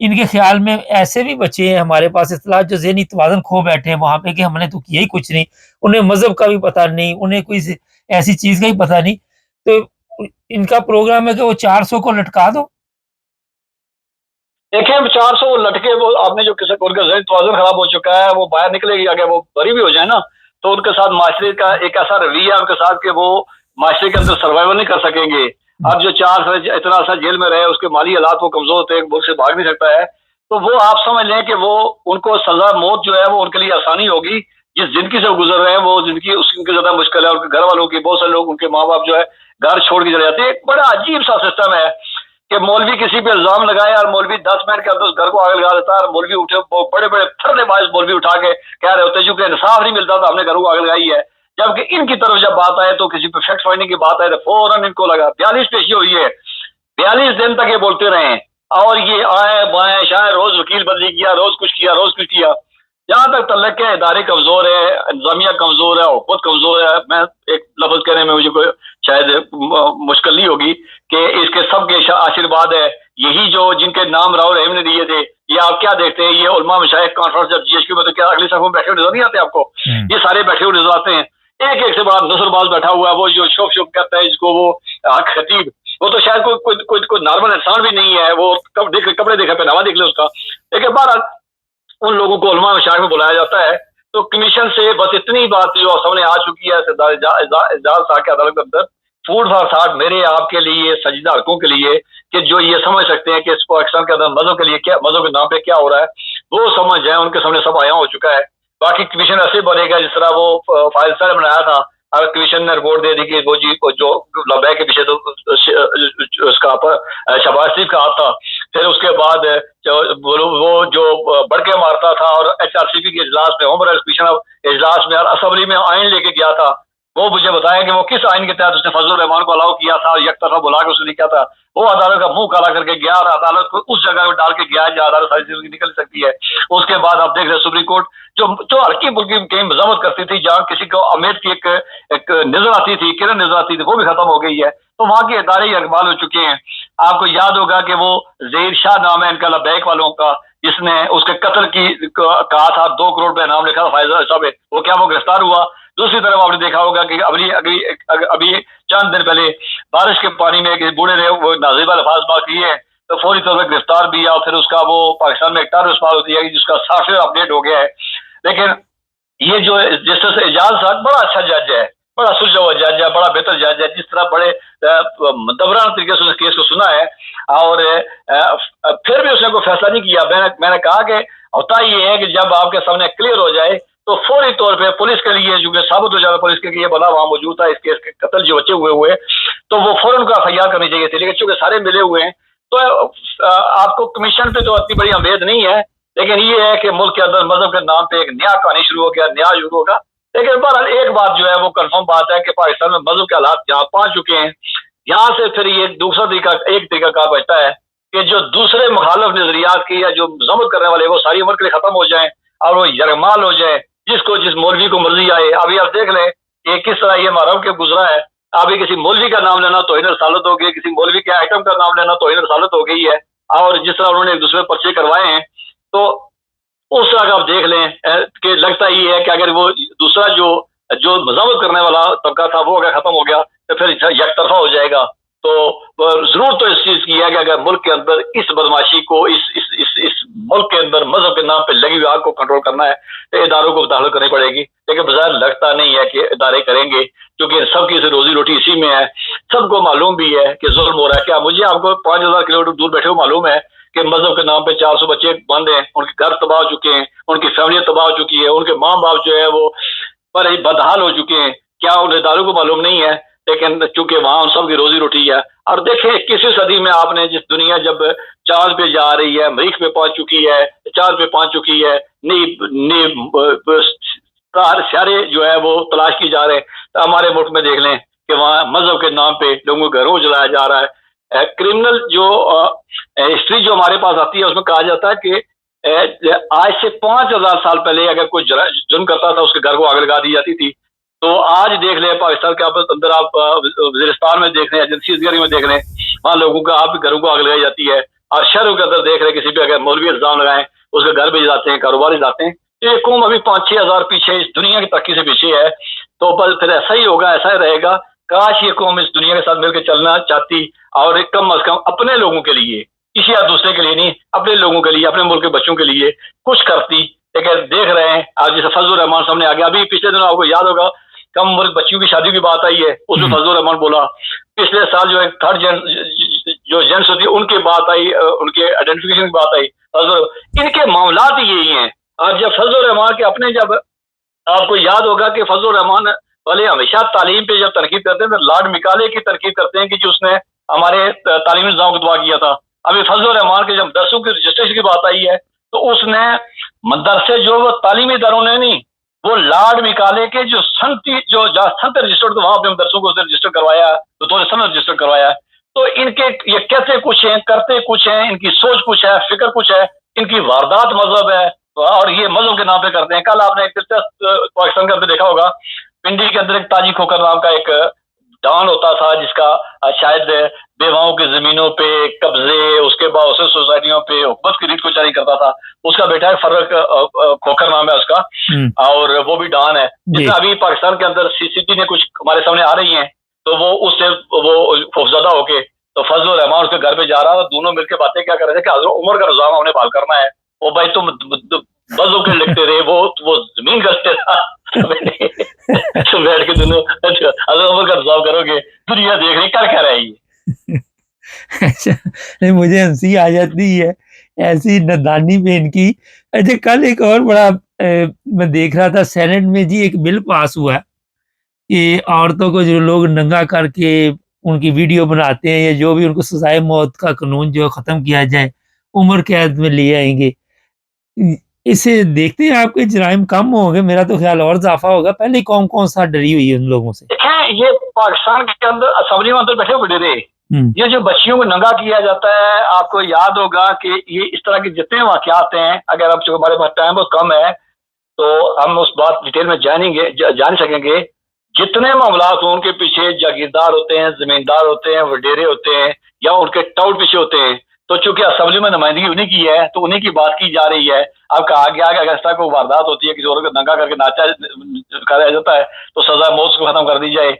ان کے خیال میں ایسے بھی بچے ہیں ہمارے پاس اصطلاح جو ذہنی توازن کھو بیٹھے ہیں وہاں پہ کہ ہم نے تو کیا ہی کچھ نہیں، انہیں مذہب کا بھی پتہ نہیں، انہیں کوئی ایسی چیز کا ہی پتہ نہیں، تو ان کا پروگرام ہے کہ وہ 400 کو لٹکا دو۔ دیکھیں 400 لٹکے، وہ آپ نے جو کسی ان کا ذہنی توازن خراب ہو چکا ہے، وہ باہر نکلے گی اگر وہ بری بھی ہو جائے نا تو ان کے ساتھ معاشرے کا ایک ایسا رویہ ان کے ساتھ کہ وہ معاشرے کے اندر سروائیول نہیں کر سکیں گے۔ اب جو 4 سال اتنا عرصہ جیل میں رہے، اس کے مالی حالات وہ کمزور ہوتے ہیں، ملک سے بھاگ نہیں سکتا ہے، تو وہ آپ سمجھ لیں کہ وہ ان کو سزا موت جو ہے وہ ان کے لیے آسانی ہوگی۔ جس زندگی سے وہ گزر رہے ہیں وہ زندگی اس کی زیادہ مشکل ہے، ان کے گھر والوں کی، بہت سے لوگ ان کے ماں باپ جو ہے گھر چھوڑ کے چلے جاتے ہیں۔ ایک بڑا عجیب سا سسٹم ہے کہ مولوی کسی پہ الزام لگائے اور مولوی 10 منٹ کے اندر اس گھر کو آگ لگا دیتا ہے، اور مولوی اٹھے بڑے بڑے پھرنے باز مولوی اٹھا کے کہہ رہے ہوتے جو کہ انصاف نہیں ملتا تو ہم نے گھروں کو آگ لگائی ہے، جبکہ ان کی طرف جب بات آئے تو کسی پہ فیکٹ فائنڈنگ کی بات آئے تو فوراً ان کو لگا 42 پیشی ہوئی ہے، 42 دن تک یہ بولتے رہے، اور یہ آئے بائیں شاید روز وکیل بدلی کیا، روز کچھ کیا، روز کچھ کیا، جہاں تک تعلق کے ادارے کمزور ہے، انتظامیہ کمزور ہے، حکومت کمزور ہے۔ میں ایک لفظ کہنے میں مجھے کوئی شاید مشکل نہیں ہوگی کہ اس کے سب کے آشیرواد ہے، یہی جو جن کے نام راؤ رحیم نے دیے تھے، یہ آپ کیا دیکھتے ہیں، یہ علماء مشائخ کانفرنس جب GHQ میں تو کیا اگلی صف میں بیٹھے ہوئے نظر نہیں آتے آپ کو؟ یہ سارے بیٹھے ہوئے نظر آتے ہیں، ایک ایک سے بڑا نصر باز بیٹھا ہوا ہے، وہ جو شوف شوف کرتا ہے جس کو وہ خطیب، وہ تو شاید کوئی نارمل انسان بھی نہیں ہے، وہ کپڑے دیکھے پہناوا دیکھ لے اس کا، لیکن بہرحال ان لوگوں کو علماء مشائخ میں بلایا جاتا ہے۔ تو کمیشن سے بس اتنی بات جو سامنے آ چکی ہے اعجاز صاحب کی عدالت کے اندر، فوڈ فار تھاٹ میرے آپ کے لیے، سجیدہ حلقوں کے لیے، کہ جو یہ سمجھ سکتے ہیں کہ اس پاکستان کے اندر مذہب کے لیے کیا، مذہب کے نام پہ کیا ہو رہا ہے، وہ سمجھ جائیں، ان کے سامنے سب آیا ہو چکا ہے۔ باقی کمیشن ایسے بنے گا جس طرح وہ فائل صاحب نے بنایا تھا، اگر کمیشن نے رپورٹ دے دی کہ وہ جی جو لبیک کے پیچھے تو اس کا شہباز شریف کا ہاتھ تھا، پھر اس کے بعد وہ جو بڑکے مارتا تھا اور HRCP کے اجلاس میں، ہوم رائٹس کمیشن اجلاس میں اور اسمبلی میں آئین لے کے گیا تھا، وہ مجھے بتایا کہ وہ کس آئین کے تحت اس نے فضل الرحمان کو الاؤ کیا تھا اور یک طرفہ بلا کے اس نے کیا تھا۔ وہ عدالت کا منہ کالا کر کے گیا اور عدالت کو اس جگہ میں ڈال کے گیا جہاں عدالت ساری زندگی نکل سکتی ہے۔ اس کے بعد آپ دیکھ رہے سپریم کورٹ جو ہلکی پھلکی کہیں مذمت کرتی تھی، جہاں کسی کو امید کی ایک نظر آتی تھی، کرن نظر آتی تھی، وہ بھی ختم ہو گئی ہے۔ تو وہاں کے ادارے ہی اقبال ہو چکے ہیں۔ آپ کو یاد ہوگا کہ وہ زہیر شاہ نام ہے ان کا لبیک والوں کا، جس نے اس کے قتل کی کہا تھا، 2 کروڑ پہ نام لکھا تھا فائز صاحب، وہ کیا وہ گرفتار ہوا؟ دوسری طرف آپ نے دیکھا ہوگا کہ ابھی چند دن پہلے بارش کے پانی میں ایک بوڑھے نے وہ نازیبہ الفاظ بات کی ہے تو فوری طور پر گرفتار بھی ہے، اور پھر اس کا وہ پاکستان میں ایک ٹیررسٹ فال ہوتی ہے جس کا سافٹ ویئر اپڈیٹ ہو گیا ہے۔ لیکن یہ جو جسٹس اعجاز صاحب بڑا اچھا جج ہے، بڑا سلجھا ہوا جج ہے، بڑا بہتر جج ہے، جس طرح بڑے مدبرانہ طریقے سے اس کیس کو سنا ہے، اور پھر بھی اس نے کوئی فیصلہ نہیں کیا۔ میں نے کہا کہ ہوتا یہ ہے کہ جب آپ کے سامنے کلیئر ہو جائے تو فوری طور پہ پولیس کے لیے جو کہ ثابت ہو جائے پولیس کے لیے بنا وہاں موجود تھا اس کیس کے قتل جو بچے ہوئے تو وہ فوراً کا FIR کرنی چاہیے تھی، لیکن چونکہ سارے ملے ہوئے ہیں تو آپ کو کمیشن پہ تو اتنی بڑی امید نہیں ہے، لیکن یہ ہے کہ ملک کے اندر مذہب کے نام پہ ایک نیا کہانی شروع ہو گیا، نیا شروع ہوگا۔ لیکن بہرحال ایک بات جو ہے وہ کنفرم بات ہے کہ پاکستان میں مذہب کے حالات جہاں پہنچ چکے ہیں، یہاں سے پھر یہ دوسرا ایک طریقہ کار بچتا ہے کہ جو دوسرے مخالف نظریات کی یا جو مذمت کرنے والے وہ ساری عمر کے لیے ختم ہو جائیں اور وہ یرغمال ہو جائے، جس مولوی کو مرضی آئے۔ ابھی آپ دیکھ لیں کہ کس طرح یہ محرم کے گزرا ہے، ابھی کسی مولوی کا نام لینا توہین رسالت ہو گئی، کسی مولوی کے آئٹم کا نام لینا توہین رسالت ہو گئی ہے، اور جس طرح انہوں نے ایک دوسرے پرچے کروائے ہیں، تو اس طرح کا آپ دیکھ لیں کہ لگتا یہ ہے کہ اگر وہ دوسرا جو مذمت کرنے والا طبقہ تھا وہ اگر ختم ہو گیا تو پھر یک طرفہ ہو جائے گا۔ تو ضرور تو اس چیز کی ہے کہ اگر ملک کے اندر اس بدماشی کو اس ملک کے اندر مذہب کے نام پہ لگی ہوئی آگ کو کنٹرول کرنا ہے تو اداروں کو مداخلت کرنی پڑے گی، لیکن بظاہر لگتا نہیں ہے کہ ادارے کریں گے، کیونکہ سب کی روزی روٹی اسی میں ہے۔ سب کو معلوم بھی ہے کہ ظلم ہو رہا ہے۔ کیا مجھے آپ کو 5000 کلومیٹر دور بیٹھے ہوئے معلوم ہے کہ مذہب کے نام پہ 400 بچے بند ہیں، ان کے گھر تباہ ہو چکے ہیں، ان کی فیملی تباہ ہو چکی ہے، ان کے ماں باپ جو ہے وہ بڑے بدحال ہو چکے ہیں؟ کیا ان اداروں کو معلوم نہیں ہے؟ لیکن چونکہ وہاں ان سب کی روزی روٹی ہے۔ اور دیکھیں 21ویں صدی میں آپ نے جس دنیا جب چاند پہ جا رہی ہے، مریخ پہ پہنچ چکی ہے، چاند پہ پہنچ چکی ہے، سیارے جو ہے وہ تلاش کی جا رہے ہیں، تو ہمارے ملک میں دیکھ لیں کہ وہاں مذہب کے نام پہ لوگوں کو گھروں جلایا جا رہا ہے۔ کرمنل جو ہسٹری جو ہمارے پاس آتی ہے اس میں کہا جاتا ہے کہ آج سے 5000 سال پہلے اگر کوئی جرم کرتا تھا اس کے گھر کو آگ لگا دی جاتی تھی۔ تو آج دیکھ لیں پاکستان کے اندر آپ وزیرستان میں دیکھ لیں، ایجنسی میں دیکھ لیں، وہاں لوگوں کا آپ گھروں کو آگ لگائی جاتی ہے۔ اور شہروں کے اندر دیکھ رہے ہیں کسی پہ اگر مولوی الزام لگائیں اس کے گھر بھی جاتے ہیں، کاروبار جاتے ہیں. یہ قوم ابھی 5-6 ہزار پیچھے اس دنیا کی ترقی سے پیچھے ہے. تو بس پھر ایسا ہی ہوگا، ایسا ہی رہے گا. کاش یہ قوم اس دنیا کے ساتھ مل کے چلنا چاہتی، اور کم از کم اپنے لوگوں کے لیے، کسی یا دوسرے کے لیے نہیں، اپنے لوگوں کے لیے، اپنے ملک کے بچوں کے لیے کچھ کرتی. لیکن دیکھ رہے ہیں آج جیسے فضل الرحمان سامنے آ گیا. ابھی پچھلے دنوں آپ کو یاد ہوگا کم عمر بچیوں کی شادی کی بات آئی ہے، اس میں فضل الرحمان بولا. پچھلے سال جو ہے تھرڈ جو جینٹس ہوتی ہے ان کی بات آئی، ان کے آئیڈینٹیفیکیشن کی بات آئی. ان کے معاملات ہی یہی ہیں. اور جب فضل الرحمان کے اپنے، جب آپ کو یاد ہوگا کہ فضل الرحمان والے ہمیشہ تعلیم پہ جب تنقید کرتے ہیں تو لارڈ مکالے کی تنقید کرتے ہیں کہ جو اس نے ہمارے تعلیمی نظام کو دعا کیا تھا. ابھی فضل الرحمان کے جب مدرسوں کی رجسٹریشن کی بات آئی ہے تو اس نے مدرسے جو وہ تعلیمی اداروں نے نہیں، وہ لارڈ مکالے کے جو سنت رجسٹرڈ وہاں اپنے مدرسوں کو رجسٹر کروایا، تو سن رجسٹر کروایا. تو ان کے یہ کہتے کچھ ہیں، کرتے کچھ ہیں، ان کی سوچ کچھ ہے، فکر کچھ ہے، ان کی واردات مذہب ہے، اور یہ مذہب کے نام پہ کرتے ہیں. کل آپ نے ایک دلچسپ پاکستان کے اندر دیکھا ہوگا، پنڈی کے اندر ایک تاجی کھوکر نام کا ایک ڈان ہوتا تھا جس کا شاید بیواؤں کی زمینوں پہ قبضے، اس کے بعد اسے سوسائٹیوں پہ حکومت کی ریٹ کو جاری کرتا تھا. اس کا بیٹا ہے فرق کھوکر نام ہے اس کا، اور وہ بھی ڈان ہے. جس میں ابھی پاکستان کے اندر CCTV نے کچھ ہمارے سامنے آ رہی ہیں تو وہ اس سے وہ خوفزدہ ہو کے تو فضل الرحمان اس کے گھر پہ جا رہا ہے. دونوں مل کے باتیں کیا کر رہے تھے کہ حضرت عمر کا رضام ہم نے بحال کرنا ہے. وہ بھائی تم بزو کے لکھتے رہے، وہ زمین گشتے تھا بیٹھ کے دونوں حضرت عمر کا رضام کرو گے. دنیا دیکھ رہی کر کیا رہی ہے. اچھا نہیں، مجھے ہنسی آ جاتی ہے ایسی ندانی پہ ان کی. اچھا کل ایک اور بڑا میں دیکھ رہا تھا سینٹ میں جی ایک بل پاس ہوا ہے کہ عورتوں کو جو لوگ ننگا کر کے ان کی ویڈیو بناتے ہیں یا جو بھی، ان کو سزائے موت کا قانون جو ختم کیا جائے، عمر قید میں لے آئیں گے. اسے دیکھتے ہیں آپ کے جرائم کم ہوں گے؟ میرا تو خیال اور اضافہ ہوگا. پہلے کون سا ڈری ہوئی ہے ان لوگوں سے؟ یہ پاکستان کے اندر اسمبلی میں اندر بیٹھے ہوئے ڈرے، یہ جو بچیوں کو ننگا کیا جاتا ہے، آپ کو یاد ہوگا کہ یہ اس طرح کے جتنے واقعات ہیں، اگر اب ہمارے پاس ٹائم بہت کم ہے تو ہم اس بات ڈیٹیل میں جان سکیں گے. جتنے معاملات ہوں ان کے پیچھے جاگیردار ہوتے ہیں، زمیندار ہوتے ہیں، وڈیرے ہوتے ہیں، یا ان کے ٹاؤٹ پیچھے ہوتے ہیں. تو چونکہ اسمبلی میں نمائندگی انہیں کی ہے تو انہیں کی بات کی جا رہی ہے. اب کہا گیا کہ اگر اس طرح کوئی واردات ہوتی ہے، کسی اور کو ننگا کر کے ناچا کرایا جاتا ہے تو سزا موت کو ختم کر دی جائے.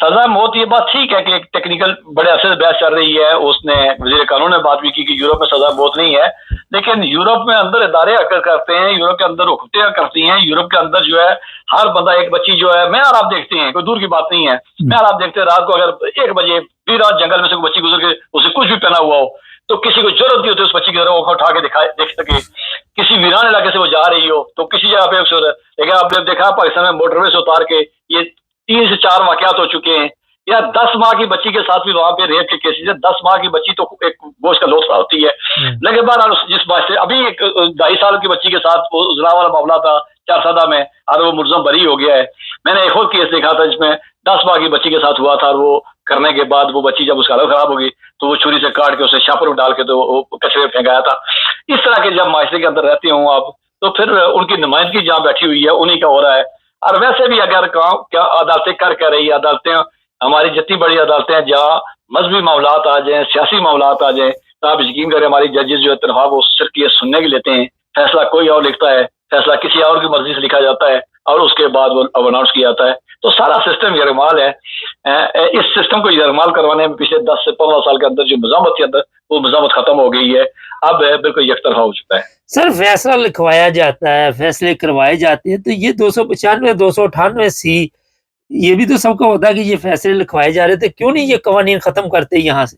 سزا موت یہ بات ٹھیک ہے کہ ایک ٹیکنیکل بڑے عرصے سے بحث چل رہی ہے. اس نے وزیر قانون نے بات بھی کی کہ یورپ میں سزا موت نہیں ہے، لیکن یورپ میں اندر ادارے کرتے ہیں، یورپ کے اندر حکومتیں کرتی ہیں. یورپ کے اندر جو ہے ہر بندہ، ایک بچی جو ہے، میں اور آپ دیکھتے ہیں، کوئی دور کی بات نہیں ہے، میں اور آپ دیکھتے ہیں رات کو اگر 1 بجے بھی رات جنگل میں سے کوئی بچی گزر کے اسے کچھ بھی پہنا ہوا ہو تو کسی کو ضرورت نہیں ہوتی اس بچی کی طرح وہ اٹھا کے دیکھ سکے. کسی ویران علاقے سے وہ جا رہی ہو تو کسی جگہ پہ، لیکن آپ نے دیکھا پاکستان میں موٹر وے سے اتار کے یہ 3 سے 4 واقعات ہو چکے ہیں. یا 10 ماہ کی بچی کے ساتھ بھی وہاں پہ ریپ کے کیسز ہے. 10 ماہ کی بچی تو ایک گوشت کا لوتھڑا ہوتی ہے. لیکن بہرحال جس بات سے ابھی ایک 2.5 سال کی بچی کے ساتھ وہ ازلا والا معاملہ تھا 4 سادہ میں، اور وہ ملزم بری ہو گیا ہے. میں نے ایک اور کیس دیکھا تھا جس میں 10 ماہ کی بچی کے ساتھ ہوا تھا، اور وہ کرنے کے بعد وہ بچی جب اس کا حالت خراب ہوگی تو وہ چھری سے کاٹ کے اسے شاپر میں ڈال کے تو وہ کچرے میں پھینکایا تھا. اس طرح کے جب معاشرے کے اندر رہتے ہوں آپ تو پھر ان کی نمائندگی جہاں بیٹھی ہوئی ہے انہیں کا ہو رہا ہے. اور ویسے بھی اگر کیا عدالتیں کر رہی ہے، عدالتیں ہماری جتنی بڑی عدالتیں ہیں جہاں مذہبی معاملات آ جائیں، سیاسی معاملات آ جائیں، تو آپ یقین کریں ہماری ججز جو تنخواہ وہ صرف یہ سننے کے لیتے ہیں. فیصلہ کوئی اور لکھتا ہے، فیصلہ کسی اور کی مرضی سے لکھا جاتا ہے اور اس کے بعد وہ اناؤنس کیا جاتا ہے. تو سارا سسٹم یرغمال ہے. اس سسٹم کو یرغمال کروانے میں پچھلے 10 سے 15 سال کے اندر جو مزاحمت کے اندر وہ مزاحمت ختم ہو گئی ہے. اب بالکل یک طرفہ ہو چکا ہے. سر فیصلہ لکھوایا جاتا ہے، فیصلے کروائے جاتے ہیں، تو یہ 295 298 یہ بھی تو سب کا ہوتا ہے کہ یہ فیصلے لکھوائے جا رہے تھے، کیوں نہیں یہ قوانین ختم کرتے یہاں سے؟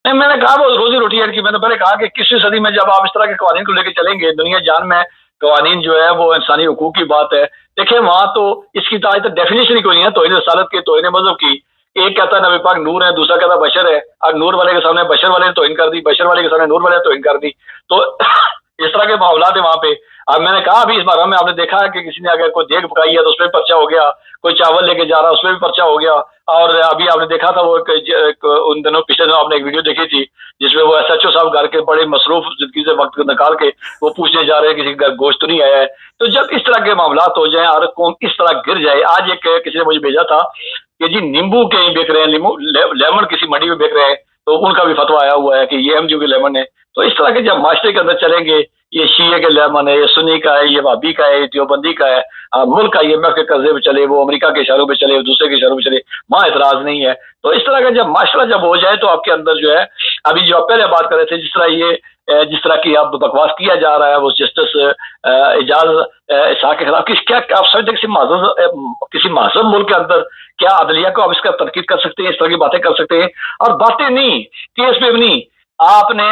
نہیں، میں نے کہا وہ روزی روٹی ہے کہ میں نے پہلے کہا کہ 21ویں صدی میں جب آپ اس طرح کے قوانین کو لے کے چلیں گے، دنیا جان میں قوانین جو ہے وہ انسانی حقوق کی بات ہے. دیکھیں وہاں تو اس کی ڈیفینیشن ہی کوئی نہیں ہے توہین رسالت کی، توہین مذہب کی. ایک کہتا ہے نبی پاک نور ہے، دوسرا کہتا ہے بشر ہے، اور نور والے کے سامنے بشر والے نے توہین کر دی، بشر والے کے سامنے نور والے نے توہین کر دی. تو اس طرح کے معاملات ہیں وہاں پہ. اب میں نے کہا ابھی اس بارے میں آپ نے دیکھا ہے کہ کسی نے اگر کوئی دیگ پکائی ہے تو اس پہ بھی پرچہ ہو گیا، کوئی چاول لے کے جا رہا ہے اس پہ بھی پرچہ ہو گیا. اور ابھی آپ نے دیکھا تھا وہ ان دنوں پچھلے دنوں آپ نے ایک ویڈیو دیکھی تھی جس میں وہ SHO صاحب گھر کے بڑے مصروف زندگی سے وقت نکال کے وہ پوچھنے جا رہے ہیں کسی کے گھر گوشت تو نہیں آیا ہے. تو جب اس طرح کے معاملات ہو جائیں اور قوم اس طرح گر جائے. آج ایک کسی نے مجھے بھیجا تھا کہ جی نیمبو کہیں بیک رہے ہیں، لیمن کسی منڈی میں بیک رہے ہیں تو ان کا بھی فتویٰ آیا ہوا ہے کہ یہ احمدیوں کے لیمن ہے. تو اس طرح کے جب معاشرے کے اندر چلیں گے، یہ شیعہ کے لیمن ہے، یہ سنی کا ہے، یہ وہابی کا ہے، یہ دیوبندی کا ہے، ملک کا IMF کے قرضے پہ چلے، وہ امریکہ کے اشاروں پہ چلے، دوسرے کے اشاروں پہ چلے، وہاں اعتراض نہیں ہے. تو اس طرح کا جب معاشرہ جب ہو جائے تو آپ کے اندر جو ہے، ابھی جو آپ پہلے بات کر رہے تھے، جس طرح کی اب بکواس کیا جا رہا ہے وہ جسٹس اعجاز اسحاق کے خلاف، کیا آپ سمجھتے ہیں کسی معذب ملک کے اندر کیا عدلیہ کو آپ اس کا تنقید کر سکتے ہیں، اس طرح کی باتیں کر سکتے ہیں؟ اور باتیں نہیں، کیس پہ بھی نہیں، آپ نے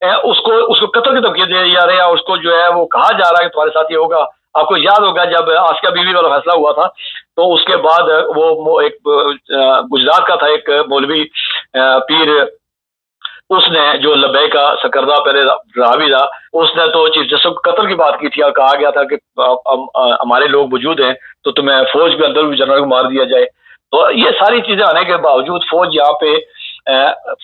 اس کو قتل کی دھمکی دی جا رہی ہے، اور اس کو جو ہے وہ کہا جا رہا ہے کہ تمہارے ساتھ یہ ہوگا. آپ کو یاد ہوگا جب آسیہ بیوی والا فیصلہ ہوا تھا تو اس کے بعد وہ ایک گجرات کا تھا ایک مولوی پیر، اس نے جو لبیک کا سرکردہ پہلے راوی تھا، اس نے تو چیف جسٹس کو قتل کی بات کی تھی اور کہا گیا تھا کہ ہمارے لوگ موجود ہیں تو تمہیں فوج کے اندر بھی جنرل کو مار دیا جائے. تو یہ ساری چیزیں آنے کے باوجود فوج یہاں پہ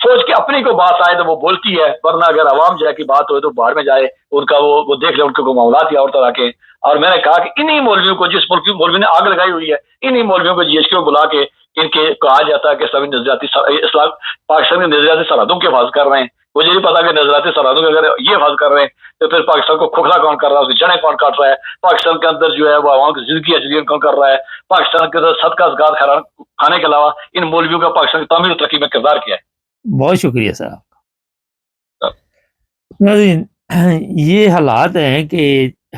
فوج کی اپنی کو بات آئے تو وہ بولتی ہے، ورنہ اگر عوام جائے کی بات ہوئے تو باہر میں جائے، ان کا وہ دیکھ لیں ان کے معاملات یا اور طرح کے. اور میں نے کہا کہ انہی مولویوں کو، جس مولوی نے آگ لگائی ہوئی ہے، انہی مولویوں کو GHQ میں بلا کے ان کے کہا جاتا ہے کہ سبھی نظریاتی اسلام پاکستان کی نظریاتی سرحدوں کے حفاظت کر رہے ہیں. مجھے نہیں پتا کہ نظریاتی سرحدوں کے اگر یہ حفاظت کر رہے ہیں تو پھر پاکستان کو کھوکھلا کون کر رہا ہے، اس کی جڑیں کون کاٹ رہا ہے، پاکستان کے اندر جو ہے وہ عوام کی زندگی اجلیل کون کر رہا ہے، پاکستان کے اندر صدقہ زکات کھانے کے علاوہ ان مولویوں کا پاکستان کی تعمیر و ترقی میں کردار کیا ہے. بہت شکریہ صاحب. ناظرین، یہ حالات ہیں کہ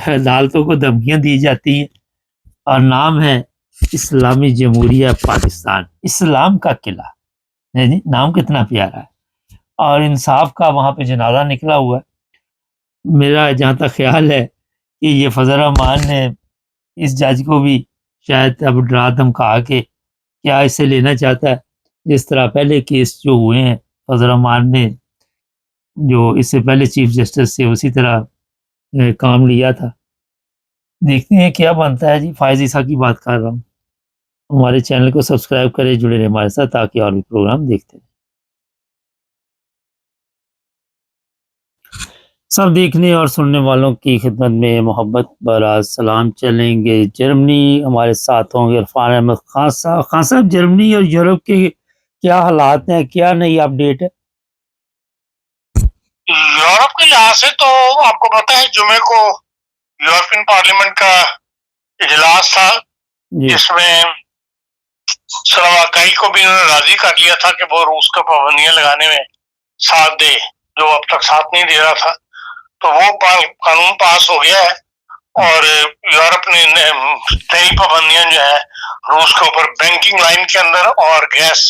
عدالتوں کو دھمکیاں دی جاتی ہیں اور نام ہے اسلامی جمہوریہ پاکستان، اسلام کا قلعہ. نام کتنا پیارا ہے، اور انصاف کا وہاں پہ جنازہ نکلا ہوا ہے. میرا جہاں تک خیال ہے کہ یہ فضل الرحمان نے اس جج کو بھی شاید اب ڈرا دھمکا کے کیا اسے لینا چاہتا ہے، جس طرح پہلے کیس جو ہوئے ہیں فضل الرحمان نے جو اس سے پہلے چیف جسٹس سے اسی طرح کام لیا تھا. دیکھتے ہیں کیا بنتا ہے. جی فائز عیسیٰ کی بات کر رہا ہوں. ہمارے چینل کو سبسکرائب کریں، جڑے رہیں ہمارے ساتھ تاکہ اور بھی پروگرام دیکھتے ہیں. سب دیکھنے اور سننے والوں کی خدمت میں محبت براز سلام چلیں گے. جرمنی ہمارے ساتھ ہوں گے عرفان احمد خان صاحب. خان صاحب، جرمنی اور یورپ کے کیا حالات ہیں، کیا نئی اپڈیٹ ہے؟ یورپ کے لحاظ سے تو آپ کو پتا ہے جمعے کو یورپین پارلیمنٹ کا اجلاس تھا، جس میں سلوواکی کو بھی انہوں نے راضی کر لیا تھا کہ وہ روس کو پابندیاں لگانے میں ساتھ دے، جو اب تک ساتھ نہیں دے رہا تھا. تو وہ قانون پاس ہو گیا ہے اور یورپ نے نئی پابندیاں جو ہے روس کے اوپر بینکنگ لائن کے اندر اور گیس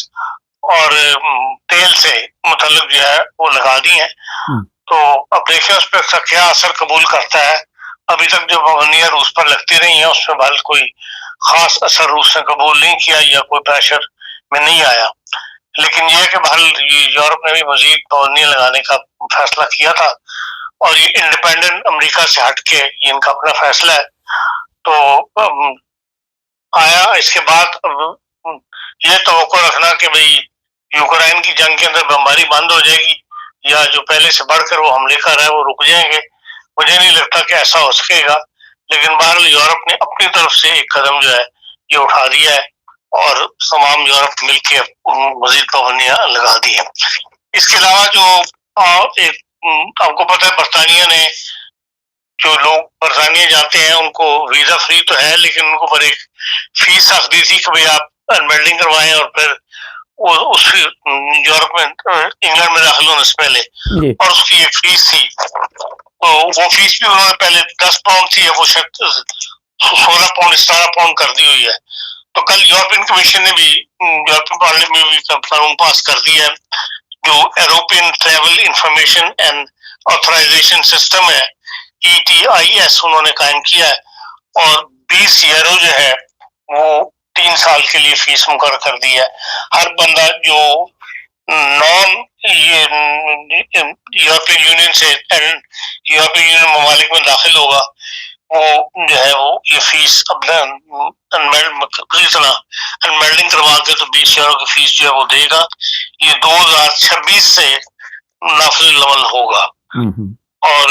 اور تیل سے متعلق جو ہے وہ لگا دی ہیں. تو اب دیکھیں اس پہ کیا اثر قبول کرتا ہے. ابھی تک جو پابندیاں روس پر لگتی رہی ہیں اس پہ بہت کوئی خاص اثر روس نے قبول نہیں کیا یا کوئی پریشر میں نہیں آیا. لیکن یہ کہ بہرحال یورپ نے بھی مزید پابندیاں لگانے کا فیصلہ کیا تھا اور یہ انڈیپینڈنٹ امریکہ سے ہٹ کے یہ ان کا اپنا فیصلہ ہے. تو آیا اس کے بعد یہ توقع رکھنا کہ بھئی یوکرائن کی جنگ کے اندر بمباری بند ہو جائے گی یا جو پہلے سے بڑھ کر وہ حملے کر رہا ہے وہ رک جائیں گے، مجھے نہیں لگتا کہ ایسا ہو سکے گا. لیکن بہرحال یورپ نے اپنی طرف سے ایک قدم جو ہے یہ اٹھا دیا ہے اور تمام یورپ مل کے مزید پابندیاں لگا دی ہیں. اس کے علاوہ جو آپ کو پتہ ہے برطانیہ نے جو لوگ برطانیہ جاتے ہیں ان کو ویزا فری تو ہے لیکن ان کو پر ایک فیس رکھ دی تھی کہ بھئی آپ انمیلڈنگ کروائیں اور پھر اس یورپ میں انگلینڈ میں داخل ہونے سے پہلے، اور اس کی ایک فیس تھی. تو وہ فیس بھی انہوں نے پہلے 10 پاؤنڈ تھی، وہ شاید 16 پاؤنڈ 17 پاؤنڈ کر دی ہوئی ہے. تو کل یورپین کمیشن نے بھی یورپین پارلیمنٹ میں بھی قانون پاس کر دیا ہے جو European travel information and authorisation system ہے، ETIS انہوں نے قائم کیا ہے اور 20 یورو جو ہے وہ 3 سال کے لیے فیس مقرر کر دی ہے. ہر بندہ جو نان یورپین یونین سے یورپین یونین ممالک میں داخل ہوگا وہ جو ہے وہ یہ فیس اپنا انمیلڈنگ کروا کے تو 20 یورو کی فیس جو ہے وہ دے گا. یہ 2026 سے نافذ العمل ہوگا اور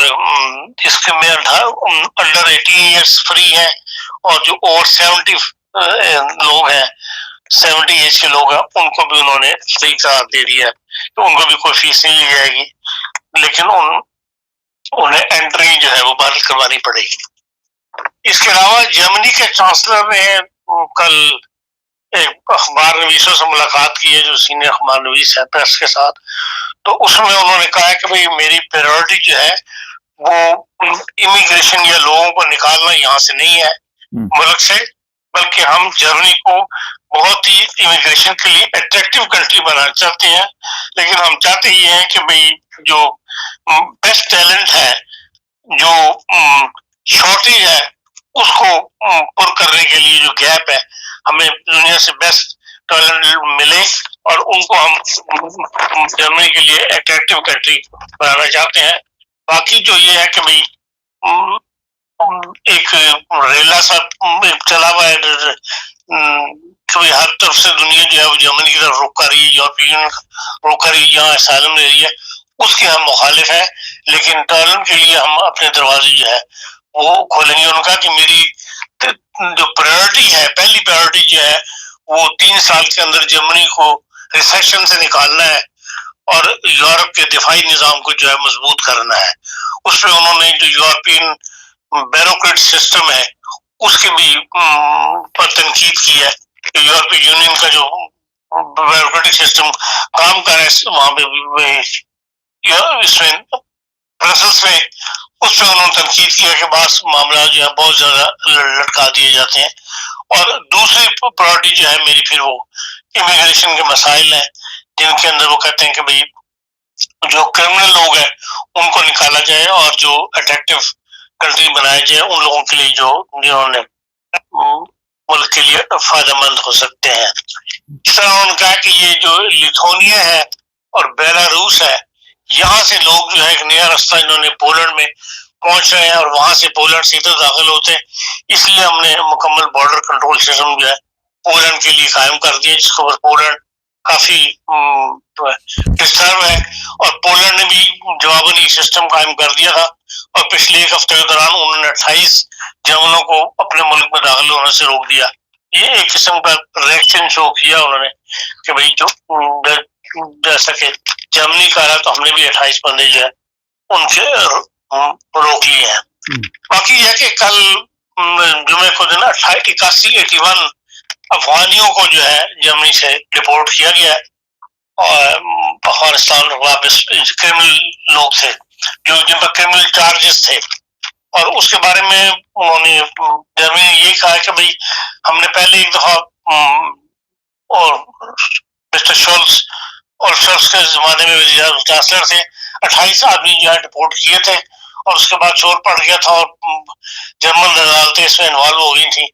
اس کے میں انڈر 18 ایئرس فری ہیں اور جو اوور 70 لوگ ہیں 70 ایج کے لوگ ہیں ان کو بھی انہوں نے صحیح قرار دے دیا ہے کہ ان کو بھی کوئی فیس نہیں لی جائے گی، لیکن انہیں انٹری جو ہے وہ بند کروانی پڑے گی۔ اس کے علاوہ جرمنی کے چانسلر نے کل ایک اخبار نویسوں سے ملاقات کی ہے جو سینئر اخبار نویس ہے پریس کے ساتھ، تو اس میں انہوں نے کہا کہ بھئی میری پریورٹی جو ہے وہ امیگریشن یا لوگوں کو نکالنا یہاں سے نہیں ہے ملک سے، بلکہ ہم جرمنی کو بہت ہی امیگریشن کے لیے اٹریکٹیو کنٹری بنانا چاہتے ہیں، لیکن ہم چاہتے ہی ہیں کہ بھئی جو بیسٹ ٹیلنٹ ہے، جو شارٹیج ہے، اس کو پر کرنے کے لیے جو گیپ ہے، ہمیں دنیا سے بیسٹ ٹیلنٹ ملے اور ان کو ہم جرمنی کے لیے اٹریکٹیو کنٹری بنانا چاہتے ہیں۔ باقی جو یہ ہے کہ بھئی ایک ریلا سا چلا ہوا ہے کہ ہر طرف سے دنیا جو ہے وہ جرمنی کی طرف رخ کر رہی ہے، یورپی یونین رخ کر رہی ہے، یہاں اسائلم لے رہی ہے، اس کے ہم مخالف ہیں، لیکن ٹرن کے لیے ہم اپنے دروازے جو ہے وہ کھولیں گے۔ ان کا کہ میری جو پرائرٹی ہے، پہلی پرائرٹی جو ہے وہ 3 سال کے اندر جرمنی کو ریسیشن سے نکالنا ہے اور یورپ کے دفاعی نظام کو جو ہے مضبوط کرنا ہے۔ اس میں انہوں نے جو یورپین بیوروکریٹ سسٹم ہے اس کے بھی پر تنقید کی ہے کہ یورپی یونین کا جو بیوروکریٹک سسٹم کام کر رہا ہے وہاں پہ اس میں برسلس میں، اس پہ انہوں نے تنقید کیا کہ بعض معاملات جو ہے بہت زیادہ لٹکا دیے جاتے ہیں۔ اور دوسری پرائرٹی جو ہے میری پھر وہ امیگریشن کے مسائل ہیں، جن کے اندر وہ کہتے ہیں کہ بھئی جو کرمنل لوگ ہیں ان کو نکالا جائے اور جو اٹریکٹیو کنٹری بنائے جائے ان لوگوں کے لیے جنہوں نے ملک کے لیے فائدہ مند ہو سکتے ہیں۔ اس طرح انہوں نے کہا کہ یہ جو لیتھونیا ہے اور بیلاروس ہے، یہاں سے لوگ جو ہے ایک نیا راستہ انہوں نے پولینڈ میں پہنچ رہے ہیں اور وہاں سے پولینڈ سیدھے داخل ہوتے ہیں، اس لیے ہم نے مکمل بارڈر کنٹرول سسٹم جو ہے پولینڈ کے لیے قائم کر دیا، جس کے اوپر پولینڈ کافی ڈسٹرب ہے، اور پولینڈ نے بھی جواباً سسٹم قائم کر دیا تھا، اور پچھلے ایک ہفتے کے دوران انہوں نے 28 جرمنوں کو اپنے ملک میں داخل ہونے سے روک دیا۔ یہ ایک قسم کا ریئیکشن شو کیا انہوں نے کہ بھئی جو جیسا کہ جرمنی کا رہا تو ہم نے بھی 28 بندے جو ہے ان کے روک لیے ہیں۔ باقی یہ کہ کل جمعے کو دن 81 افغانیوں کو جو ہے جرمنی سے ڈپورٹ کیا گیا ہے، اور افغانستان واپس کرمنل لوگ تھے جو جن پر کرمنل چارجز تھے، اور اس کے بارے میں انہوں نے جرمنی نے یہی کہا کہ بھئی ہم نے پہلے ایک دفعہ اور مسٹر شولز اور شولز کے زمانے میں وزیر چانسلر تھے، 28 آدمی جو ہے ڈپورٹ کیے تھے، اور اس کے بعد شور پڑ گیا تھا اور جرمن عدالتیں اس میں انوالو ہو گئی تھیں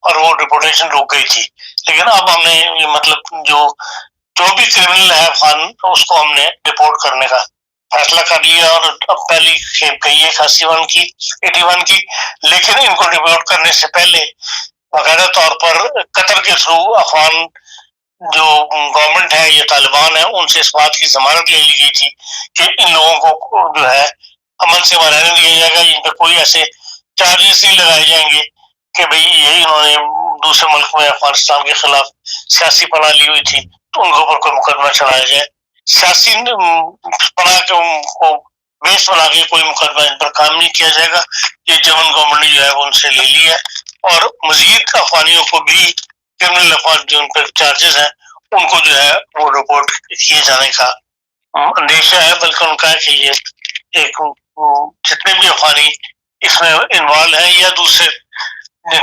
اور وہ ڈپورٹیشن رک گئی تھی۔ لیکن اب ہم نے مطلب جو بھی کرمنل ہے افغان اس کو ہم نے ڈپورٹ کرنے کا فیصلہ کر لیا، اور اب پہلی کھیپ گئی ہے 81 کی، لیکن ان کو ڈپورٹ کرنے سے پہلے باقاعدہ طور پر قطر کے تھرو افغان جو گورنمنٹ ہے یا طالبان ہے ان سے اس بات کی ضمانت لے لی گئی تھی کہ ان لوگوں کو جو ہے امن سے رہنے دیا جائے گا، ان پہ کوئی ایسے چارجز نہیں لگائے جائیں گے کہ بھئی یہ انہوں نے دوسرے ملک میں افغانستان کے خلاف سیاسی پناہ لی ہوئی تھی تو ان کے اوپر کوئی مقدمہ چلایا جائے۔ سیاسی پناہ کو بیس بنا کے کوئی مقدمہ ان پر کام نہیں کیا جائے گا، یہ جرمن گورنمنٹ نے جو ہے وہ ان سے لے لی ہے، اور مزید افغانیوں کو بھی کرمنل افغان جو ان پر چارجز ہیں ان کو جو ہے وہ رپورٹ کیے جانے کا اندیشہ ہے، بلکہ ان کا کہ یہ ایک جتنے بھی افغانی اس میں انوالو ہیں یا دوسرے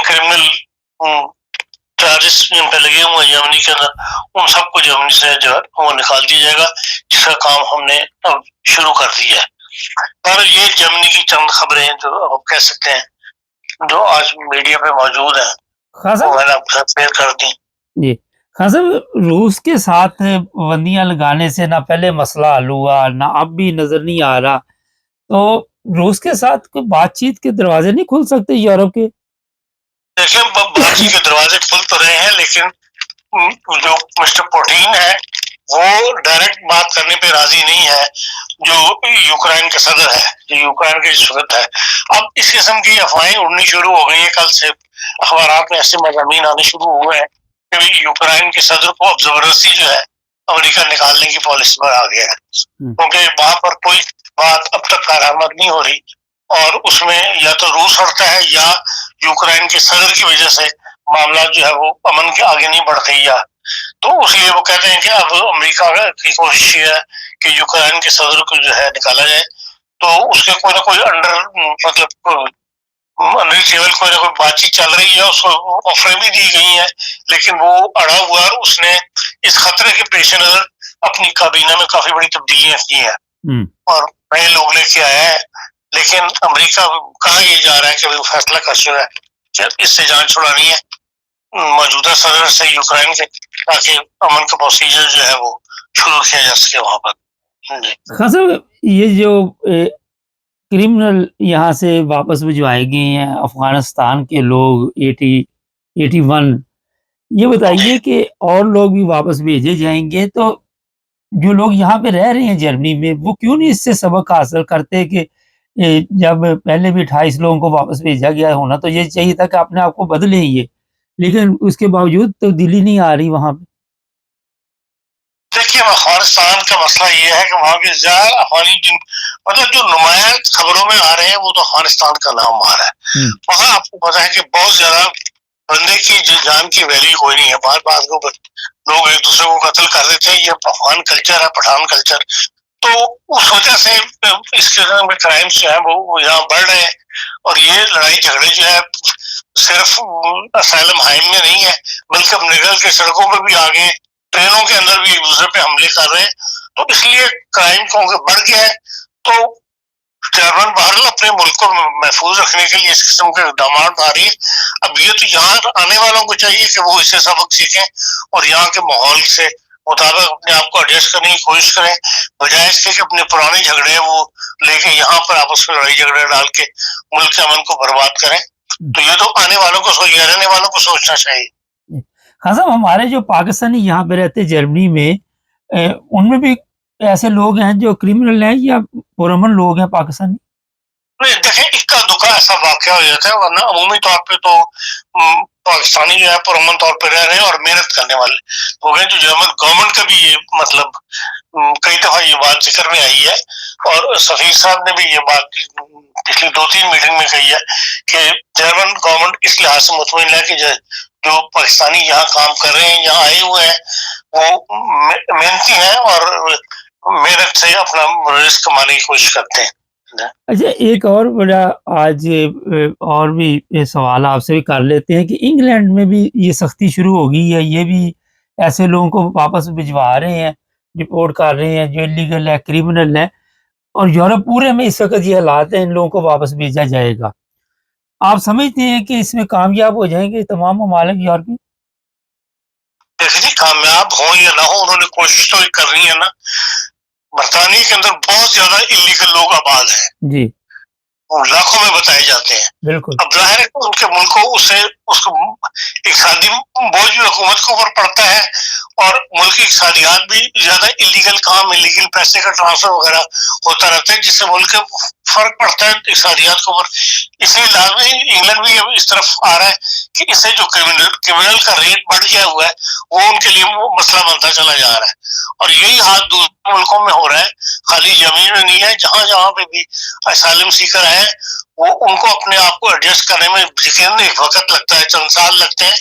کرمنل چارجز ان پہ لگے ہوئے ہیں جرمنی کے اندر، ان سب کو جرمنی سے جو ہے وہ نکال دیا جائے گا، جس کا کام ہم نے اب شروع کر دیا ہے۔ پر یہ جرمنی کی چند خبریں جو آپ کہہ سکتے ہیں جو آج میڈیا پہ موجود ہیں وہ میں نے آپ کے ساتھ شیئر کر دی۔ جی خان صاحب، روس کے ساتھ بندیاں لگانے سے نہ پہلے مسئلہ حل ہوا نہ اب بھی نظر نہیں آ رہا، تو روس کے ساتھ کوئی بات چیت کے دروازے نہیں کھل سکتے یورپ کے؟ دیکھیں بات چیت کے دروازے کھل تو رہے ہیں، لیکن جو مسٹر پوٹین ہے وہ ڈائریکٹ بات کرنے پہ راضی نہیں ہے جو یوکرائن کا صدر ہے، جو یوکرائن کی صورت ہے۔ اب اس قسم کی افواہیں اڑنی شروع ہو گئی ہیں، کل سے اخبارات میں ایسے مضامین آنے شروع ہوئے ہیں کہ یوکرائن کے صدر کو اب زبردستی جو ہے امریکہ نکالنے کی پالیسی پر آ گیا ہے، کیونکہ وہاں پر کوئی بات اب تک کارآمد نہیں ہو رہی، اور اس میں یا تو روس ہٹتا ہے یا یوکرائن کے صدر کی وجہ سے معاملات جو ہے وہ امن کے آگے نہیں بڑھتے، یا تو اس لیے وہ کہتے ہیں کہ اب امریکہ کی کوشش یہ ہے کہ یوکرائن کے صدر کو جو ہے نکالا جائے، تو اس کے کوئی نہ کوئی مطلب انڈر ٹیبل کوئی نہ کوئی بات چیت چل رہی ہے، اس کو آفریں بھی دی گئی ہیں، لیکن وہ اڑا ہوا ہے، اور اس نے اس خطرے کے پیش نظر اپنی کابینہ میں کافی بڑی تبدیلیاں کی ہیں اور نئے لوگ لے کے آیا ہے، لیکن امریکہ کہا یہ جا رہا ہے کہ وہ فیصلہ کر چکا ہے کہ اس سے جان چھڑانی ہے موجودہ صدر سے یوکرائن کے، تاکہ امن کا پروسیجر جو ہے وہ شروع کیا جا سکے وہاں پر۔ خان صاحب، یہ جو کرمنل یہاں سے واپس بھجوائے گئے ہیں افغانستان کے لوگ 81، یہ بتائیے کہ اور لوگ بھی واپس بھیجے جائیں گے، تو جو لوگ یہاں پہ رہ رہے ہیں جرمنی میں، وہ کیوں نہیں اس سے سبق حاصل کرتے کہ جب پہلے بھی 28 لوگوں کو واپس بھیجا گیا ہونا تو یہ چاہیے تھا کہ اپنے آپ کو بدلیں یہ، لیکن اس کے باوجود تبدیلی نہیں آ رہی وہاں پہ۔ دیکھیے، افغانستان کا مسئلہ یہ ہے کہ وہاں کے زیادہ افغانی مطلب جو نمایاں خبروں میں آ رہے ہیں وہ تو افغانستان کا نام آ رہا ہے، وہاں آپ کو پتا ہے کہ بہت زیادہ بندے کی جان کی ویلیو کوئی نہیں ہے، بات بات کے اوپر لوگ ایک دوسرے کو قتل کر دیتے ہیں، یہ افغان کلچر ہے، پٹھان کلچر، تو اس وجہ سے اس قسم کے کرائمس جو ہیں وہ یہاں بڑھ رہے ہیں، اور یہ لڑائی جھگڑے جو ہے صرف اسائلم ہائم میں نہیں ہے، بلکہ اب نکل کے سڑکوں پہ بھی آگے، ٹرینوں کے اندر بھی ایک دوسرے پہ حملے کر رہے ہیں، تو اس لیے کرائم کیونکہ بڑھ گیا ہے، تو جرمن بہرحال اپنے ملک کو محفوظ رکھنے کے لیے اس قسم کے اقدامات اٹھا رہی ہے۔ اب یہ تو یہاں آنے والوں کو چاہیے کہ وہ اس سے سبق سیکھیں اور یہاں کے ماحول سے مطابق اپنے آپ کو ایڈجسٹ کرنے کی کوشش کریں، بجائے اس کے کہ اپنے پرانے جھگڑے ہیں وہ لے کے یہاں پر آپس میں لڑائی جھگڑے ڈال کے ملک کے امن کو برباد کریں۔ تو یہ تو آنے والوں کو رہنے والوں کو سوچنا چاہیے۔ خان صاحب، ہمارے جو پاکستانی یہاں پہ رہتے جرمنی میں، ان میں بھی ایسے لوگ ہیں جو کرمنل ہیں یا پرامن لوگ ہیں پاکستانی؟ نہیں، دیکھیں، اکا دکا ایسا واقعہ ہو جاتا ہے، ورنہ عمومی طور پہ تو پاکستانی جو ہے پرامن طور پہ رہ رہے ہیں اور محنت کرنے والے لوگ ہیں، جو جرمن گورنمنٹ کا بھی یہ مطلب کئی دفعہ یہ بات ذکر میں آئی ہے، اور سفیر صاحب نے بھی یہ بات پچھلی 2-3 میٹنگ میں کہی ہے کہ جرمن گورنمنٹ اس لحاظ سے مطمئن ہے کہ جو پاکستانی یہاں کام کر رہے ہیں، یہاں آئے ہوئے ہیں، وہ محنتی ہیں اور محنت سے اپنا رزق کمانے کی کوشش کرتے ہیں۔ اچھا، ایک اور بڑا آج اور بھی سوال آپ سے بھی کر لیتے ہیں کہ انگلینڈ میں بھی یہ سختی شروع ہو گئی ہے، یہ بھی ایسے لوگوں کو واپس بھجوا رہے ہیں، ڈپورٹ کر رہے ہیں جو انلیگل ہے، کرمنل ہے، اور یورپ پورے میں اس وقت یہ حالات ہیں، ان لوگوں کو واپس بھیجا جائے گا۔ آپ سمجھتے ہیں کہ اس میں کامیاب ہو جائیں گے تمام ممالک یورپی؟ دیکھیے، کامیاب ہوں یا نہ ہوں، انہوں نے کوشش تو کرنی ہے نا۔ برطانیہ کے اندر بہت زیادہ انلیگل لوگ آباد ہیں جی، لاکھوں میں بتائے جاتے ہیں۔ بالکل۔ اب ظاہر ہے کہ ان کے ملک کو اس کو اقتصادی بوجھ بھی حکومت کے اوپر پڑتا ہے، اور ملک کی اقتصادیات بھی زیادہ انلیگل کام، انلیگل پیسے کا ٹرانسفر وغیرہ ہوتا رہتا ہے، جس سے ملک کے فرق پڑتا ہے اقتصادیات کے اوپر۔ اس لیے لازمی انگلینڈ بھی اب اس طرف آ رہا ہے کہ اس سے جو کرمنل کا ریٹ بڑھ گیا ہوا ہے وہ ان کے لیے مسئلہ بنتا چلا جا رہا ہے، اور یہی حال دوسرے ملکوں میں ہو رہا ہے، خالی زمین میں نہیں ہے، جہاں جہاں پہ بھی اسائلم سیکر ہیں وہ ان کو اپنے آپ کو ایڈجسٹ کرنے میں یقیناً ایک وقت لگتا ہے، چند سال لگتے ہیں،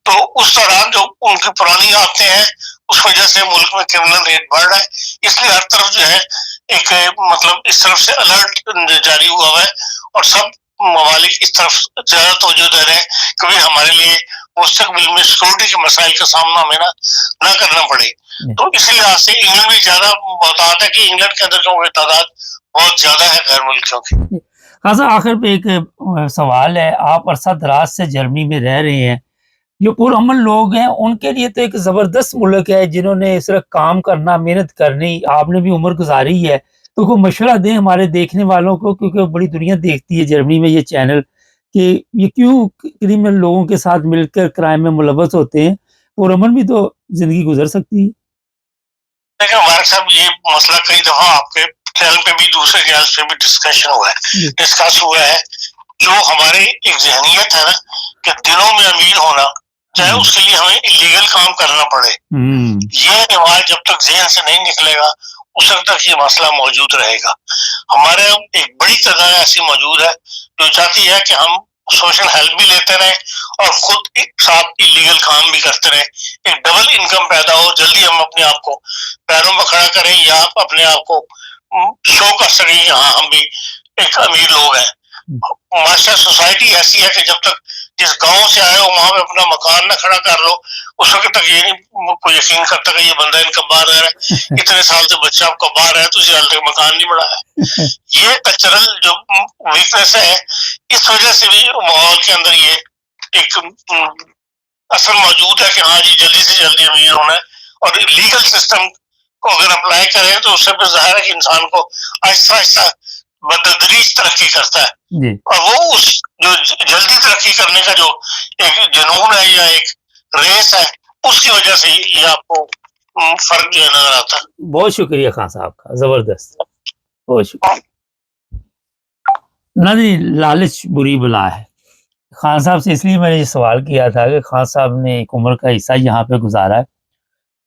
تو اس دوران جو ان کی پرانی عادتیں ہیں اس وجہ سے ملک میں کرمنل ریٹ بڑھ رہا ہے۔ اس لیے ہر طرف جو ہے ایک مطلب اس طرف سے الرٹ جاری ہوا ہوا ہے، اور سب ممالک اس طرف زیادہ توجہ دے رہے ہیں کہ بھائی ہمارے لیے مستقبل میں سیکورٹی کے مسائل کا سامنا ہمیں نہ کرنا پڑے۔ تو اسی لحاظ سے انگلینڈ میں زیادہ بتاتا ہے کہ انگلینڈ کے اندر جو تعداد بہت زیادہ ہے غیر ملکیوں کی۔ خاصا آخر پہ ایک سوال ہے، آپ عرصہ دراز سے جرمنی میں رہ رہے ہیں، جو پرامن لوگ ہیں ان کے لیے تو ایک زبردست ملک ہے، جنہوں نے صرف کام کرنا، محنت کرنی، آپ نے بھی عمر گزاری ہے، تو کوئی مشورہ دیں ہمارے دیکھنے والوں کو، کیونکہ بڑی دنیا دیکھتی ہے جرمنی میں یہ چینل، کہ یہ کیوں کرمنل لوگوں کے ساتھ مل کر کرائم میں ملوث ہوتے ہیں، پرامن بھی تو زندگی گزر سکتی ہے۔ دیکھیں مبارک صاحب، یہ مسئلہ کئی دفعہ آپ کے چینل پہ بھی دوسرے چینل پہ بھی ڈسکس ہوا ہے۔ جو ہماری ایک ذہنیت ہے نا کہ دلوں میں امیر ہونا چاہے اس کے لیے ہمیں ایلیگل کام کرنا پڑے. یہ رواج جب تک ذہن سے نہیں نکلے گا اس وقت تک یہ مسئلہ موجود رہے گا. ہمارے ایک بڑی تعداد ایسی موجود ہے جو چاہتی ہے کہ ہم سوشل ہیلپ بھی لیتے رہیں اور خود ساتھ ایلیگل کام بھی کرتے رہیں. ایک ڈبل انکم پیدا ہو, جلدی ہم اپنے آپ کو پیروں پہ کھڑا کریں یا اپنے آپ کو شو کر سکیں کہ ہاں ہم بھی ایک امیر لوگ ہیں. معاشرہ سوسائٹی ایسی ہے کہ جب تک جس گاؤں سے آئے ہو وہاں پہ اپنا مکان نہ کھڑا کر لو اس وقت تک یہ نہیں کوئی یقین کرتا کہ یہ بندہ ان کا باہر رہ رہا ہے. اتنے سال سے بچہ آپ کا باہر ہے تو اسی حال تک مکان نہیں بڑھا ہے. یہ کلچرل جو ویکنیس ہے اس وجہ سے بھی ماحول کے اندر یہ ایک اثر موجود ہے کہ ہاں جی جلدی سے جلدی امیر ہونا ہے. اور لیگل سسٹم کو اگر اپلائی کریں تو اس سے پھر ظاہر ہے کہ انسان کو آہستہ آہستہ بتدریج ترقی کرتا ہے اور وہ اس جو جلدی ترقی کرنے کا جو ایک جنون ہے یا ایک ریس ہے اس کی وجہ سے یہ آپ کو فرق جو ہے نظر آتا ہے. بہت شکریہ خان صاحب کا, زبردست, بہت شکریہ. ناظرین, لالچ بری بلا ہے. خان صاحب سے اس لیے میں نے یہ سوال کیا تھا کہ خان صاحب نے ایک عمر کا حصہ یہاں پہ گزارا ہے,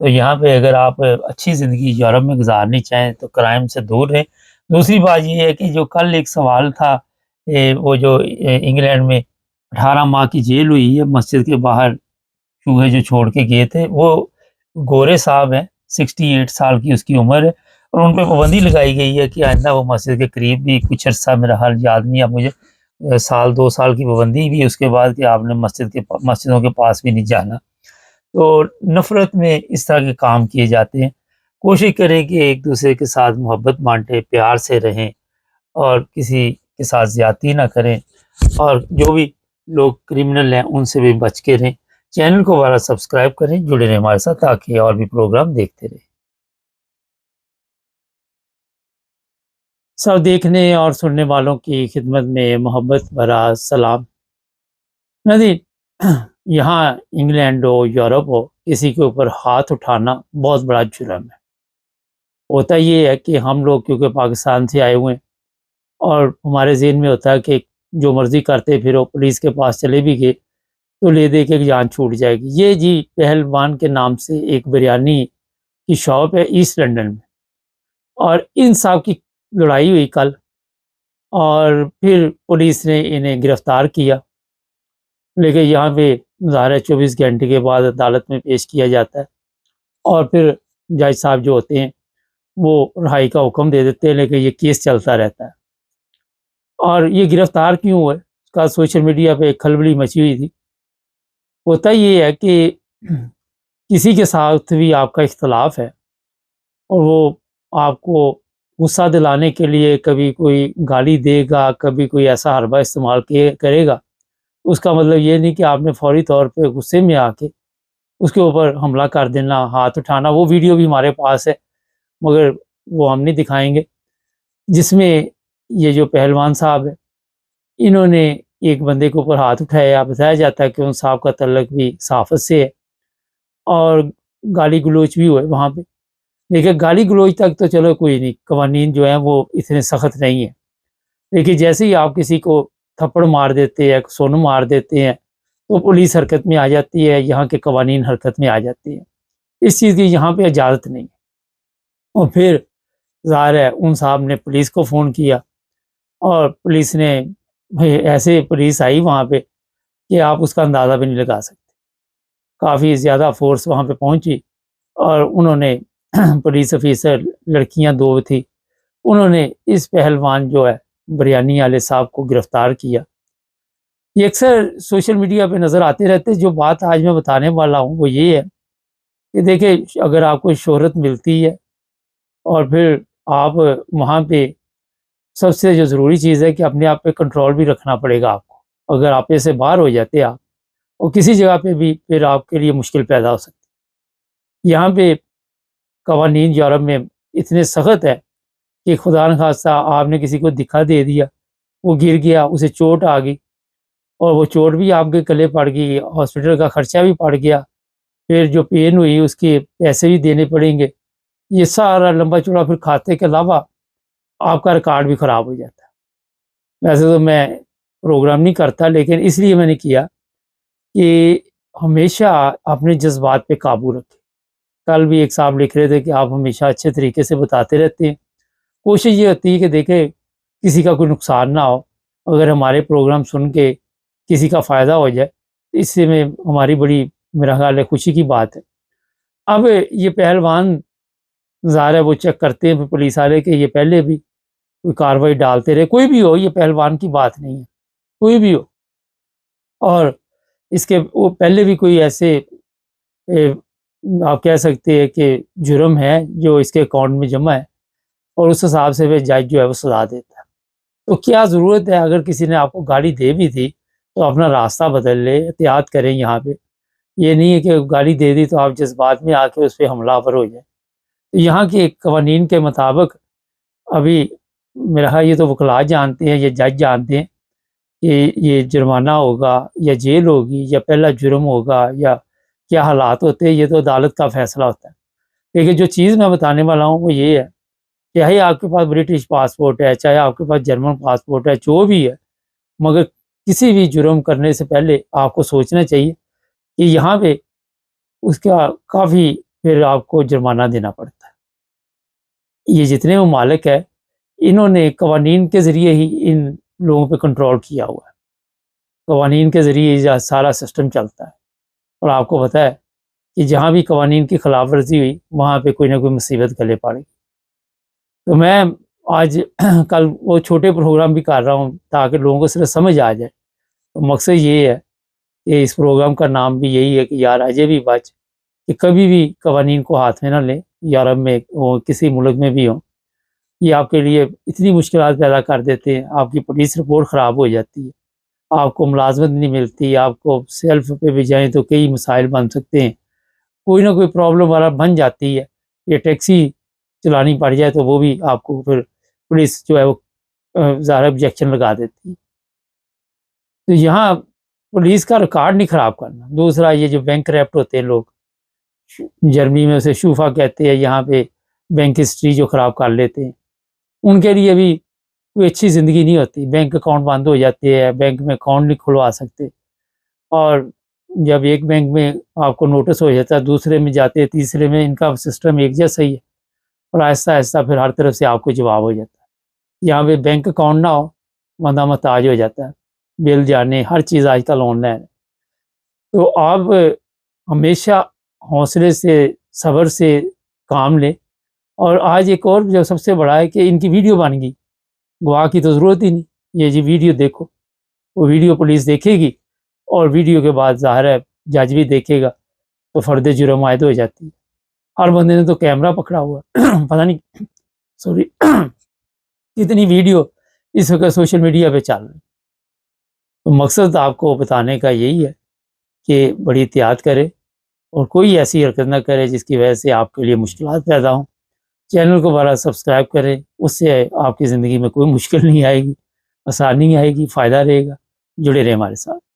تو یہاں پہ اگر آپ اچھی زندگی یورپ میں گزارنی چاہیں تو کرائم سے دور رہیں. دوسری بات یہ ہے کہ جو کل ایک سوال تھا وہ جو انگلینڈ میں 18 ماہ کی جیل ہوئی ہے مسجد کے باہر چوہے جو چھوڑ کے گئے تھے, وہ گورے صاحب ہیں, 68 سال کی اس کی عمر ہے, اور ان پہ پابندی لگائی گئی ہے کہ آئندہ وہ مسجد کے قریب بھی کچھ عرصہ, میرا حال یاد نہیں اب مجھے, 1-2 سال کی پابندی بھی, اس کے بعد کہ آپ نے مسجدوں کے پاس بھی نہیں جانا. تو نفرت میں اس طرح کے کام کیے جاتے ہیں. کوشش کریں کہ ایک دوسرے کے ساتھ محبت بانٹیں, پیار سے رہیں اور کسی کے ساتھ زیادتی نہ کریں, اور جو بھی لوگ کرمنل ہیں ان سے بھی بچ کے رہیں. چینل کو دوبارہ سبسکرائب کریں, جڑے رہیں ہمارے ساتھ تاکہ اور بھی پروگرام دیکھتے رہیں. سب دیکھنے اور سننے والوں کی خدمت میں محبت بھرا سلام. ناظرین, یہاں انگلینڈ ہو یورپ ہو, کسی کے اوپر ہاتھ اٹھانا بہت بڑا جرم ہے. ہوتا یہ ہے کہ ہم لوگ کیونکہ پاکستان سے آئے ہوئے ہیں اور ہمارے ذہن میں ہوتا ہے کہ جو مرضی کرتے پھرو, پولیس کے پاس چلے بھی گئے تو لے دے کے جان چھوٹ جائے گی. یہ جی پہلوان کے نام سے ایک بریانی کی شاپ ہے ایسٹ لنڈن میں, اور ان صاحب کی لڑائی ہوئی کل, اور پھر پولیس نے انہیں گرفتار کیا, لیکن یہاں پہ ظاہر 24 گھنٹے کے بعد عدالت میں پیش کیا جاتا ہے, اور پھر جج صاحب جو ہوتے ہیں وہ رہائی کا حکم دے دیتے ہیں, لیکن یہ کیس چلتا رہتا ہے. اور یہ گرفتار کیوں ہوا ہے اس کا سوشل میڈیا پہ کھلبلی مچی ہوئی تھی. ہوتا یہ ہے کہ کسی کے ساتھ بھی آپ کا اختلاف ہے اور وہ آپ کو غصہ دلانے کے لیے کبھی کوئی گالی دے گا, کبھی کوئی ایسا حربہ استعمال کرے گا, اس کا مطلب یہ نہیں کہ آپ نے فوری طور پہ غصے میں آ کے اس کے اوپر حملہ کر دینا, ہاتھ اٹھانا. وہ ویڈیو بھی ہمارے پاس ہے مگر وہ ہم نہیں دکھائیں گے, جس میں یہ جو پہلوان صاحب ہے انہوں نے ایک بندے کے اوپر ہاتھ اٹھایا. بتایا جاتا ہے کہ ان صاحب کا تعلق بھی صحافت سے ہے اور گالی گلوچ بھی ہوئے وہاں پہ. لیکن گالی گلوچ تک تو چلو کوئی نہیں, قوانین جو ہیں وہ اتنے سخت نہیں ہیں, لیکن جیسے ہی آپ کسی کو تھپڑ مار دیتے ہیں, سون مار دیتے ہیں, تو پولیس حرکت میں آ جاتی ہے, یہاں کے قوانین حرکت میں آ جاتی ہیں. اس چیز کی یہاں پہ اجازت نہیں ہے. اور پھر ظاہر ہے ان صاحب نے پولیس کو فون کیا, اور پولیس نے ایسے پولیس آئی وہاں پہ کہ آپ اس کا اندازہ بھی نہیں لگا سکتے. کافی زیادہ فورس وہاں پہ پہنچی, اور انہوں نے پولیس آفیسر, لڑکیاں 2 تھی, انہوں نے اس پہلوان جو ہے بریانی والے صاحب کو گرفتار کیا. یہ اکثر سوشل میڈیا پہ نظر آتے رہتے. جو بات آج میں بتانے والا ہوں وہ یہ ہے کہ دیکھیں, اگر آپ کو شہرت ملتی ہے اور پھر آپ وہاں پہ, سب سے جو ضروری چیز ہے کہ اپنے آپ پہ کنٹرول بھی رکھنا پڑے گا آپ کو. اگر آپ سے باہر ہو جاتے آپ, اور کسی جگہ پہ بھی, پھر آپ کے لیے مشکل پیدا ہو سکتی. یہاں پہ قوانین یورپ میں اتنے سخت ہے کہ خدا نخواستہ آپ نے کسی کو دکھا دے دیا, وہ گر گیا, اسے چوٹ آ گئی, اور وہ چوٹ بھی آپ کے گلے پڑ گئی, ہاسپٹل کا خرچہ بھی پڑ گیا, پھر جو پین ہوئی اس کے پیسے بھی دینے پڑیں گے. یہ سارا لمبا چوڑا پھر کھاتے کے علاوہ آپ کا ریکارڈ بھی خراب ہو جاتا ہے. ویسے تو میں پروگرام نہیں کرتا, لیکن اس لیے میں نے کیا کہ ہمیشہ اپنے جذبات پہ قابو رکھیں. کل بھی ایک صاحب لکھ رہے تھے کہ آپ ہمیشہ اچھے طریقے سے بتاتے رہتے ہیں. کوشش یہ ہوتی ہے کہ دیکھیں کسی کا کوئی نقصان نہ ہو. اگر ہمارے پروگرام سن کے کسی کا فائدہ ہو جائے تو اس سے میں ہماری بڑی میرا خیال ہے خوشی کی بات ہے. اب یہ پہلوان ظاہر ہے وہ چیک کرتے ہیں پولیس والے کہ یہ پہلے بھی کوئی کاروائی ڈالتے رہے. کوئی بھی ہو، یہ پہلوان کی بات نہیں ہے، کوئی بھی ہو. اور اس کے وہ پہلے بھی کوئی ایسے آپ کہہ سکتے ہیں کہ جرم ہے جو اس کے اکاؤنٹ میں جمع ہے، اور اس حساب سے وہ جج جو ہے وہ سزا دیتا ہے. تو کیا ضرورت ہے اگر کسی نے آپ کو گاڑی دے بھی دی تو اپنا راستہ بدل لے، احتیاط کریں. یہاں پہ یہ نہیں ہے کہ گاڑی دے دی تو آپ جذبات میں آ کے اس پہ حملہ آور ہو جائے. تو یہاں کے قوانین کے مطابق ابھی میرا خیال یہ تو وکلاء جانتے ہیں، یہ جج جانتے ہیں کہ یہ جرمانہ ہوگا یا جیل ہوگی یا پہلا جرم ہوگا یا کیا حالات ہوتے ہیں. یہ تو عدالت کا فیصلہ ہوتا ہے. لیکن جو چیز میں بتانے والا ہوں وہ یہ ہے کہ چاہے آپ کے پاس برٹش پاسپورٹ ہے، چاہے آپ کے پاس جرمن پاسپورٹ ہے، جو بھی ہے، مگر کسی بھی جرم کرنے سے پہلے آپ کو سوچنا چاہیے کہ یہاں پہ اس کا کافی پھر آپ کو جرمانہ دینا پڑتا ہے. یہ جتنے ممالک ہے انہوں نے قوانین کے ذریعے ہی ان لوگوں پہ کنٹرول کیا ہوا ہے. قوانین کے ذریعے یہ سارا سسٹم چلتا ہے. اور آپ کو پتہ ہے کہ جہاں بھی قوانین کی خلاف ورزی ہوئی وہاں پہ کوئی نہ کوئی مصیبت گلے پڑ گئی. تو میں آج کل وہ چھوٹے پروگرام بھی کر رہا ہوں تاکہ لوگوں کو صرف سمجھ آ جائے. تو مقصد یہ ہے کہ اس پروگرام کا نام بھی یہی ہے کہ یار اجے بھی بچ، کہ کبھی بھی قوانین کو ہاتھ میں نہ لیں. یورپ میں ہو، کسی ملک میں بھی ہوں، یہ آپ کے لیے اتنی مشکلات پیدا کر دیتے ہیں. آپ کی پولیس رپورٹ خراب ہو جاتی ہے، آپ کو ملازمت نہیں ملتی، آپ کو سیلف پہ بھی جائیں تو کئی مسائل بن سکتے ہیں. کوئی نہ کوئی پرابلم والا بن جاتی ہے. یہ ٹیکسی چلانی پڑ جائے تو وہ بھی آپ کو پھر پولیس جو ہے وہ ظاہر آبجیکشن لگا دیتی ہے. تو یہاں پولیس کا ریکارڈ نہیں خراب کرنا. دوسرا یہ جو بینک ریپٹ ہوتے ہیں لوگ، جرمنی میں اسے شوفا کہتے ہیں، یہاں پہ بینک ہسٹری جو خراب کر لیتے ہیں، ان کے لیے بھی کوئی اچھی زندگی نہیں ہوتی. بینک اکاؤنٹ بند ہو جاتے ہیں، بینک میں اکاؤنٹ نہیں کھلوا سکتے. اور جب ایک بینک میں آپ کو نوٹس ہو جاتا ہے، دوسرے میں جاتے ہیں، تیسرے میں، ان کا سسٹم ایک جیسا ہی ہے، اور آہستہ آہستہ پھر ہر طرف سے آپ کو جواب ہو جاتا ہے. یہاں پہ بینک اکاؤنٹ نہ ہو بندہ محتاج ہو جاتا ہے. بل جانے ہر چیز آج کل آن لائن ہے. تو آپ ہمیشہ حوصلے سے، صبر سے کام لیں. اور آج ایک اور جو سب سے بڑا ہے کہ ان کی ویڈیو بن گئی، گواہ کی تو ضرورت ہی نہیں. یہ جی ویڈیو دیکھو، وہ ویڈیو پولیس دیکھے گی اور ویڈیو کے بعد ظاہر ہے جج بھی دیکھے گا تو فرد جرم عائد ہو جاتی ہے. ہر بندے نے تو کیمرہ پکڑا ہوا پتہ نہیں سوری کتنی ویڈیو اس وقت سوشل میڈیا پہ چل رہی. تو مقصد آپ کو بتانے کا یہی ہے کہ بڑی احتیاط کرے اور کوئی ایسی حرکت نہ کرے جس کی وجہ سے آپ کے لیے مشکلات پیدا ہوں. چینل کو بارہ سبسکرائب کریں، اس سے آپ کی زندگی میں کوئی مشکل نہیں آئے گی، آسانی آئے گی، فائدہ رہے گا. جڑے رہیں ہمارے ساتھ.